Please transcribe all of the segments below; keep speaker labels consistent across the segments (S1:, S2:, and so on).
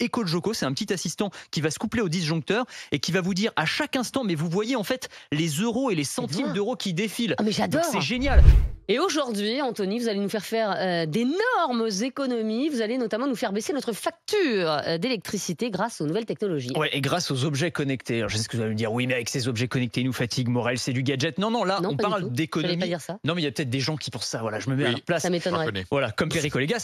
S1: EcoJoco. C'est un petit assistant qui va se coupler au disjoncteur et qui va vous dire à chaque instant, mais vous voyez en fait les euros et les centimes d'euros qui défilent.
S2: Ah mais j'adore.
S1: C'est génial.
S2: Et aujourd'hui, Anthony, vous allez nous faire d'énormes économies. Vous allez notamment nous faire baisser notre facture d'électricité grâce aux nouvelles technologies.
S1: Ouais, et grâce aux objets connectés. Alors, je sais ce que vous allez me dire. Oui, mais avec ces objets connectés, ils nous fatiguent, Morel, c'est du gadget. Non, là, on parle d'économie.
S2: Pas dire ça.
S1: Non, mais il y a peut-être des gens qui pensent ça. Voilà, je me mets à leur place.
S2: Ça m'étonnerait.
S1: Voilà, comme Perico Légas.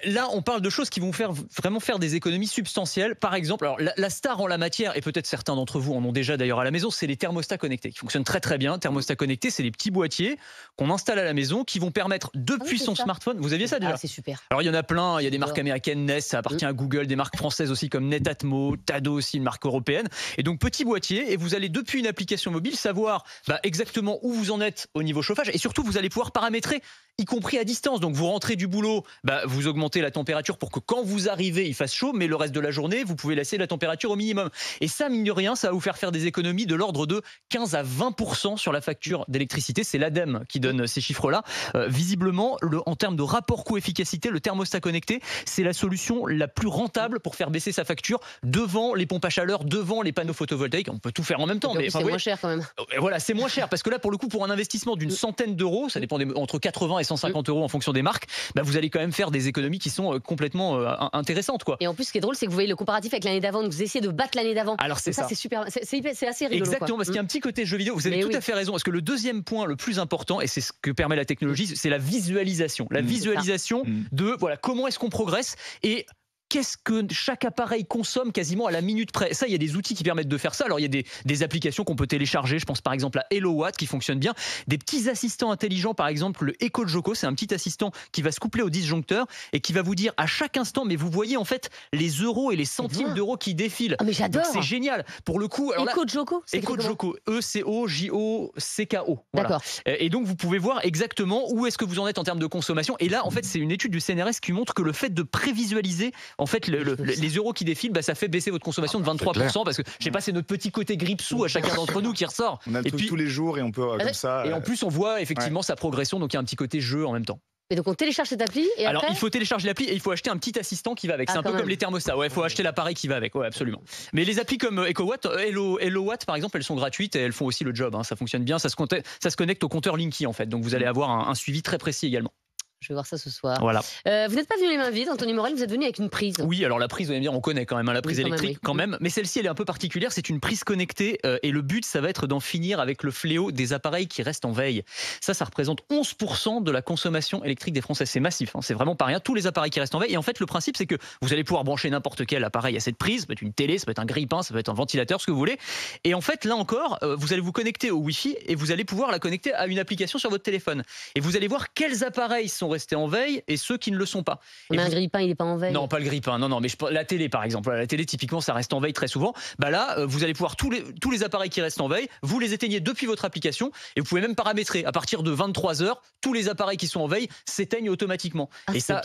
S1: Là, on parle de choses qui vont vraiment faire des économies substantielles. Par exemple, alors la star en la matière, et peut-être certains d'entre vous en ont déjà d'ailleurs à la maison, c'est les thermostats connectés qui fonctionnent très très bien. Thermostats connectés, c'est les petits boîtiers qu'on installe à la maison qui vont permettre depuis son smartphone. Vous aviez ça déjà?
S2: Ah, c'est super.
S1: Alors il y en a plein, il y a des marques américaines, Nest, ça appartient à Google, des marques françaises aussi comme Netatmo, Tado aussi, une marque européenne. Et donc petit boîtier, et vous allez depuis une application mobile savoir exactement où vous en êtes au niveau chauffage, et surtout vous allez pouvoir paramétrer, y compris à distance. Donc vous rentrez du boulot, vous augmentez la température pour que quand vous arrivez il fasse chaud, mais le reste de la journée vous pouvez laisser la température au minimum. Et ça, mine de rien, ça va vous faire des économies de l'ordre de 15 à 20% sur la facture d'électricité. C'est l'ADEME qui donne ces chiffres-là. Visiblement, en termes de rapport coût-efficacité, le thermostat connecté, c'est la solution la plus rentable pour faire baisser sa facture devant les pompes à chaleur, devant les panneaux photovoltaïques. On peut tout faire en même temps.
S2: Mais c'est moins cher quand même.
S1: Voilà, c'est moins cher parce que là, pour le coup, pour un investissement d'une centaine d'euros, ça dépend entre 80 et 150 euros en fonction des marques, vous allez quand même faire des économies qui sont complètement intéressantes, quoi.
S2: Et en plus, ce qui est drôle, c'est que vous voyez le comparatif avec l'année d'avant, donc vous essayez de battre l'année d'avant.
S1: Alors c'est ça.
S2: C'est super, c'est assez rigolo.
S1: Exactement, parce qu'il y a un petit côté jeu vidéo. Vous avez tout à fait raison. Parce que le deuxième point le plus important, et c'est ce que permet la technologie, c'est la visualisation. La visualisation de comment est-ce qu'on progresse et qu'est-ce que chaque appareil consomme quasiment à la minute près. Ça, il y a des outils qui permettent de faire ça. Alors, il y a des applications qu'on peut télécharger. Je pense par exemple à HelloWatt qui fonctionne bien. Des petits assistants intelligents, par exemple le EcoJoco. C'est un petit assistant qui va se coupler au disjoncteur et qui va vous dire à chaque instant, mais vous voyez en fait les euros et les centimes d'euros qui défilent.
S2: Ah mais j'adore.
S1: C'est génial. Pour le coup,
S2: EcoJoco,
S1: EcoJoco, E-C-O-J-O-C-K-O. Voilà.
S2: D'accord.
S1: Et donc, vous pouvez voir exactement où est-ce que vous en êtes en termes de consommation. Et là, en fait, c'est une étude du CNRS qui montre que le fait de prévisualiser en fait les euros qui défilent, ça fait baisser votre consommation de 23%, parce que je sais pas, c'est notre petit côté grippe-sous à chacun d'entre nous qui ressort.
S3: On a le truc tous les jours et on peut comme ça.
S1: Et en plus on voit effectivement sa progression, donc il y a un petit côté jeu en même temps.
S2: Et donc on télécharge cette appli et
S1: alors
S2: après...
S1: il faut télécharger l'appli et il faut acheter un petit assistant qui va avec. C'est un peu comme les thermostats. Ouais, il faut acheter l'appareil qui va avec. Ouais, absolument. Mais les applis comme HelloWatt par exemple, elles sont gratuites et elles font aussi le job. Ça fonctionne bien. Ça se connecte au compteur Linky en fait. Donc vous allez avoir un suivi très précis également.
S2: Je vais voir ça ce soir.
S1: Voilà.
S2: Vous n'êtes pas venu les mains vides, Anthony Morel, vous êtes venu avec une prise.
S1: Oui, alors la prise, vous allez me dire, on connaît quand même la prise électrique quand même. Mais celle-ci, elle est un peu particulière. C'est une prise connectée et le but, ça va être d'en finir avec le fléau des appareils qui restent en veille. Ça représente 11% de la consommation électrique des Français. C'est massif, c'est vraiment pas rien. Tous les appareils qui restent en veille. Et en fait, le principe, c'est que vous allez pouvoir brancher n'importe quel appareil à cette prise. Ça peut être une télé, ça peut être un grille-pain, ça peut être un ventilateur, ce que vous voulez. Et en fait, là encore, vous allez vous connecter au Wi-Fi et vous allez pouvoir la connecter à une application sur votre téléphone. Et vous allez voir quels appareils sont restés en veille et ceux qui ne le sont pas.
S2: Mais un grille-pain, il n'est pas en veille?
S1: Non, pas le grille-pain. Non, mais la télé, par exemple. La télé, typiquement, ça reste en veille très souvent. Là, vous allez pouvoir tous les appareils qui restent en veille, vous les éteignez depuis votre application et vous pouvez même paramétrer. À partir de 23h, tous les appareils qui sont en veille s'éteignent automatiquement. Et ça,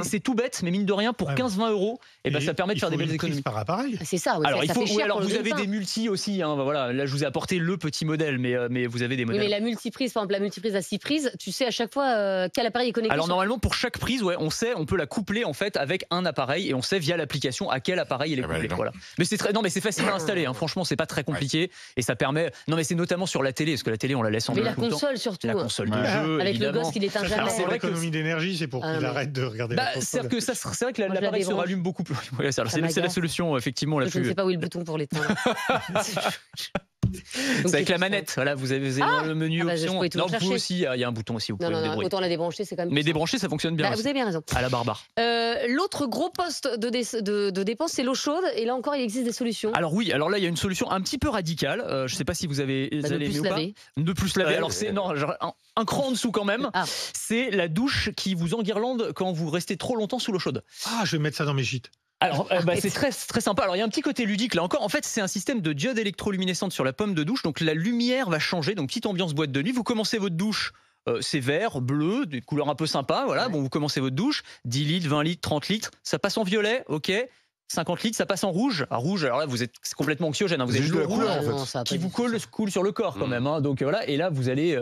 S1: c'est tout bête, mais mine de rien, pour 15-20 euros, ça permet de faire des belles économies.
S4: Par appareil.
S2: C'est ça. Oui,
S1: alors, vous avez
S2: grille-pain.
S1: des multis aussi. Voilà, là, je vous ai apporté le petit modèle, mais vous avez des modèles.
S2: Oui, mais la multiprise, par exemple, la multiprise à 6 prises, tu sais à chaque fois quel appareil est connecté.
S1: Alors, normalement, pour chaque prise, on sait, on peut la coupler en fait avec un appareil et on sait via l'application à quel appareil il est couplé. Voilà. Mais c'est facile à installer. Franchement, c'est pas très compliqué et ça permet. Non, mais c'est notamment sur la télé parce que la télé, on la laisse en veille.
S2: Mais la console surtout.
S1: La console de jeu,
S2: avec
S1: évidemment.
S2: le gosse qui l'éteint jamais.
S4: C'est l'économie d'énergie, c'est pour qu'il arrête de regarder la console.
S1: C'est vrai que l'appareil se rallume beaucoup plus. C'est la solution effectivement la plus.
S2: Je ne sais pas où est le bouton pour l'éteindre.
S1: C'est avec la manette, voilà, vous avez le menu option.
S2: Non,
S1: vous aussi, il y a un bouton aussi. Vous pouvez le débrouiller.
S2: Autant la débrancher, c'est quand même.
S1: Mais débrancher, ça fonctionne bien.
S2: Vous avez bien raison.
S1: À la barbare.
S2: L'autre gros poste de dépense, c'est l'eau chaude. Et là encore, il existe des solutions.
S1: Alors oui, alors là, il y a une solution un petit peu radicale. Je ne sais pas si vous avez aimé ou pas. Ne plus laver. Alors c'est un cran en dessous quand même. C'est la douche qui vous enguirlande quand vous restez trop longtemps sous l'eau chaude.
S4: Ah, je vais mettre ça dans mes gîtes.
S1: Alors, c'est très, très sympa. Alors, il y a un petit côté ludique là encore. En fait, c'est un système de diodes électroluminescentes sur la pomme de douche. Donc, la lumière va changer. Donc, petite ambiance boîte de nuit. Vous commencez votre douche. C'est vert, bleu, des couleurs un peu sympas. Voilà. Bon, vous commencez votre douche. 10 litres, 20 litres, 30 litres. Ça passe en violet. OK. 50 litres, ça passe en rouge. À rouge, alors là, vous êtes complètement anxiogène. Vous
S3: C'est
S1: avez
S3: juste
S1: de
S3: de la
S1: l'eau
S3: couleur,
S1: rouge
S3: en fait.
S2: Non, ça va
S1: qui
S2: pas
S1: vous
S2: du tout.
S1: coule sur le corps quand même. Hein. Donc voilà, et là, vous allez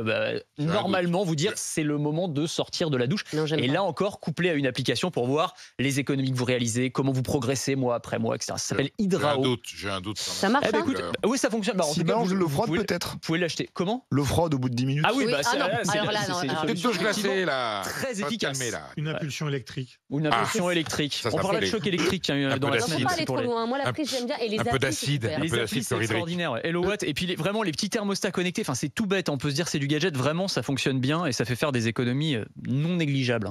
S1: normalement vous dire c'est le moment de sortir de la douche.
S2: Non, j'aime
S1: Et
S2: pas.
S1: là encore, couplé à une application pour voir les économies que vous réalisez, comment vous progressez mois après mois, etc. Ça s'appelle Hydrao.
S5: J'ai un doute.
S2: Ça marche,
S1: Eh ben,
S2: ça
S1: écoute, oui, ça fonctionne. Bah, en
S3: Si
S1: tout cas,
S3: mélange de l'eau froide,
S1: pouvez-
S3: peut-être.
S1: Vous pouvez l'acheter. Comment?
S3: L'eau froide au bout de 10 minutes.
S1: Ah oui,
S2: Oui,
S1: bah,
S2: ah non, alors là, non,
S1: c'est
S2: alors
S1: une
S5: Une
S1: solution
S5: touche glacée, là.
S1: très
S5: Ça va te
S1: efficace.
S5: calmer, là.
S4: Une impulsion électrique.
S1: Ou une impulsion électrique.
S5: Ça
S1: On parlera de
S5: s'appelle
S1: choc électrique tiens,
S5: un
S1: dans
S5: peu
S1: la
S2: Non,
S1: semaine.
S2: faut pas aller
S1: c'est pour
S2: trop
S1: les-
S2: loin. Moi, la prise, j'aime bien. Et les
S5: un peu
S2: applis,
S5: d'acide.
S2: c'est super.
S5: Un
S1: Les
S5: peu
S1: applis,
S5: d'acide
S1: c'est
S5: chlorhydrique.
S1: extraordinaire. Ouais. Hello Watt. Et puis vraiment les petits thermostats connectés. Enfin, c'est tout bête. On peut se dire c'est du gadget. Vraiment, ça fonctionne bien et ça fait faire des économies non négligeables.